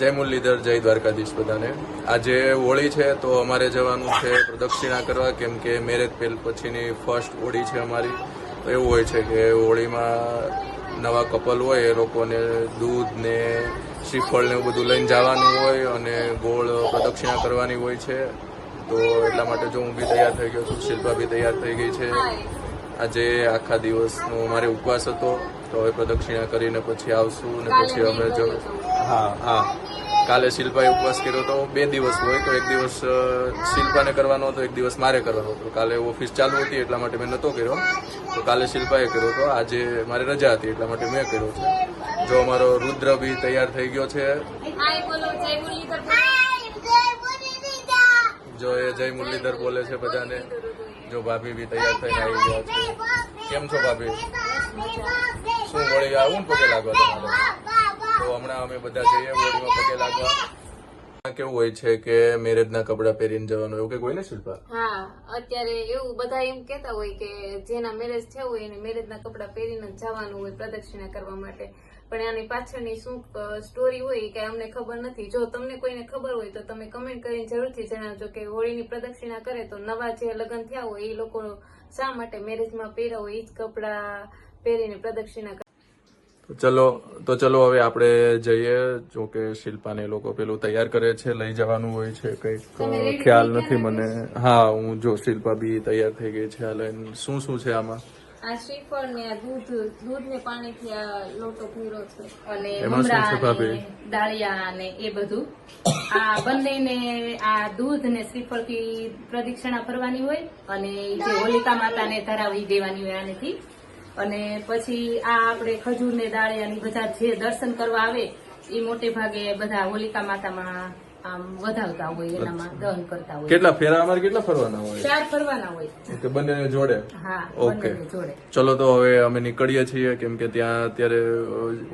જય મુરલીધર, જય દ્વારકાધીશ બધાને. આજે હોળી છે તો અમારે જવાનું છે પ્રદક્ષિણા કરવા, કેમ કે મેરેજ પછીની ફર્સ્ટ હોળી છે અમારી. તો એવું હોય છે કે હોળીમાં નવા કપલ હોય એ લોકોને દૂધ ને શ્રીફળ ને એવું બધું લઈને જવાનું હોય અને ગોળ પ્રદક્ષિણા કરવાની હોય છે. તો એટલા માટે જો હું બી તૈયાર થઈ ગયો છું, શિલ્પા બી તૈયાર થઈ ગઈ છે. આજે આખા દિવસનો મારે ઉપવાસ હતો, તો હવે પ્રદક્ષિણા કરીને પછી આવશું ને પછી અમે જો હા કાલે શિલ્પાએ ઉપવાસ કર્યો તો 2 દિવસ હોય, તો એક દિવસ શિલ્પાને કરવાનો હતો, એક દિવસ મારે કરવાનો હતો. કાલે ઓફિસ ચાલુ હતી એટલા માટે મેં નહોતો કર્યો, તો કાલે શિલ્પાએ કર્યો હતો. આજે મારે રજા હતી એટલા માટે મેં કર્યો છે. જો અમારો રુદ્ર બી તૈયાર થઈ ગયો છે. જો એ જય મુરલીધર બોલે છે બધાને. જો ભાભી બી તૈયાર થઈને આવી ગયા છે. કેમ છો ભાભી? શું વળી આવું ને પગે લાગવા તમારે? તો હમણાં અમે બધા જઈએ હોળીમાં પગે લાગવા. કેવું હોય છે કે મેરેજના કપડા પહેરીને જવાનું, એવું કઈક હોય ને શિલ્પા? હા, અત્યારે એવું બધા એમ કેતા હોય કે જેના મેરેજ થયા હોય એને મેરેજના કપડા પહેરીને જવાનું હોય પ્રદક્ષિણા કરવા માટે. પણ આની પાછળની શું સ્ટોરી હોય કે અમને ખબર નથી. જો તમને કોઈને ખબર હોય તો તમે કમેન્ટ કરીને જરૂરથી જણાવજો કે હોળીની પ્રદક્ષિણા કરે તો નવા જે લગ્ન થયા હોય એ લોકો શા માટે મેરેજમાં પહેર્યા હોય એ જ કપડા પહેરીને પ્રદક્ષિણા કરે. તો ચલો હવે આપણે જઈએ. જો કે શિલ્પાને લોકો પેલું તૈયાર કરે છે, લઈ જવાનું હોય છે, કઈક ખ્યાલ નથી મને. હા, હું જો શિલ્પા બી તૈયાર થઈ ગઈ છે. આ લઈને શું છે આમાં? આ શ્રીફળ ને આ દૂધ ને પાણીથી આ લોટો પૂરો છે અને એમાં શું છે ભાભી? દાળિયા ને એ બધું આ બંનેને આ દૂધ ને શ્રીફળ થી પ્રદક્ષિણા કરવાની હોય અને જે હોલિકા માતાને ધરાવી દેવાની હોય આનેથી. અને પછી આ આપણે ખજૂર ને દાળિયા ની બધા જે દર્શન કરવા આવે એ મોટે ભાગે બધા હોલિકા માતામાં આમ વધાવતા હોય, એનામાં દહન કરતા હોય. કેટલા ફેરા અમારે કેટલા ફરવાના હોય? 4 ફરવાના હોય. ઓકે, બંનેને જોડે? હા, ઓકે, બંનેને જોડે. ચલો તો હવે અમે નીકળીએ છીએ, કેમ કે ત્યાં અત્યારે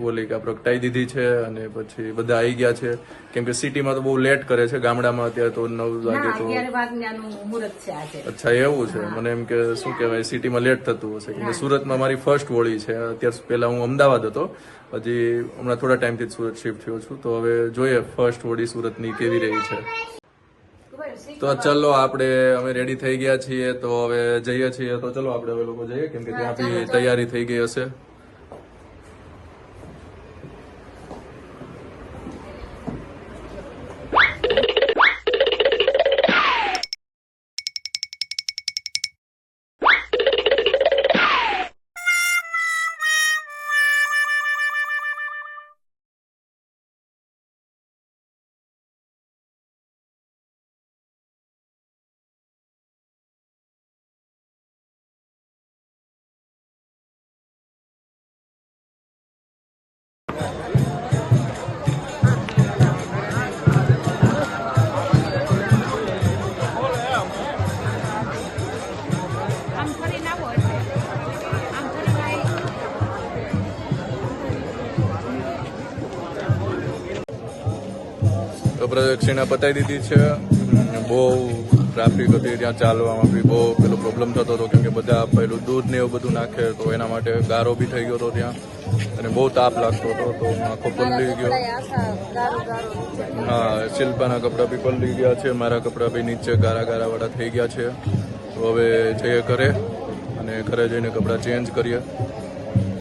હોલિકા પ્રગટાઈ દીધી છે અને પછી બધા આવી ગયા છે. કેમ કે સિટીમાં તો બહુ લેટ કરે છે, ગામડામાં અત્યારે તો 9 વાગે તો 11 વાગ્યાનું મુહૂર્ત છે આજે. અચ્છા, એવું છે. મને એમ કે શું કહેવાય, સિટીમાં લેટ થતું હશે. કેમ કે સુરતમાં મારી ફર્સ્ટ હોળી છે. અત્યાર પહેલા હું અમદાવાદ હતો, હજી હમણાં થોડા ટાઈમથી સુરત શિફ્ટ થયો છું. તો હવે જોઈએ ફર્સ્ટ હોળી સુરતની કેવી રહી છે. તો ચલો અમે રેડી થઈ ગયા છીએ, તો હવે જઈએ છીએ. તો ચલો આપણે હવે લોકો જઈએ, કેમ કે ત્યાંથી તૈયારી થઈ ગઈ હશે. પ્રદક્ષિણા પતાવી દીધી છે. બહુ ટ્રાફિક હતી ત્યાં, ચાલવામાં બી બહુ પેલો પ્રોબ્લેમ થતો હતો, કેમ કે બધા પેલું દૂધ ને એવું બધું નાખે, તો એના માટે ગારો બી થઈ ગયો હતો ત્યાં અને બહુ તાપ લાગતો હતો. તો આખો પલળી ગયો. હા, શિલ્પાના કપડાં બી પલળી ગયા છે, મારા કપડાં બી નીચે ગારા વાળા થઈ ગયા છે. તો હવે જઈએ ઘરે અને ઘરે જઈને કપડાં ચેન્જ કરીએ.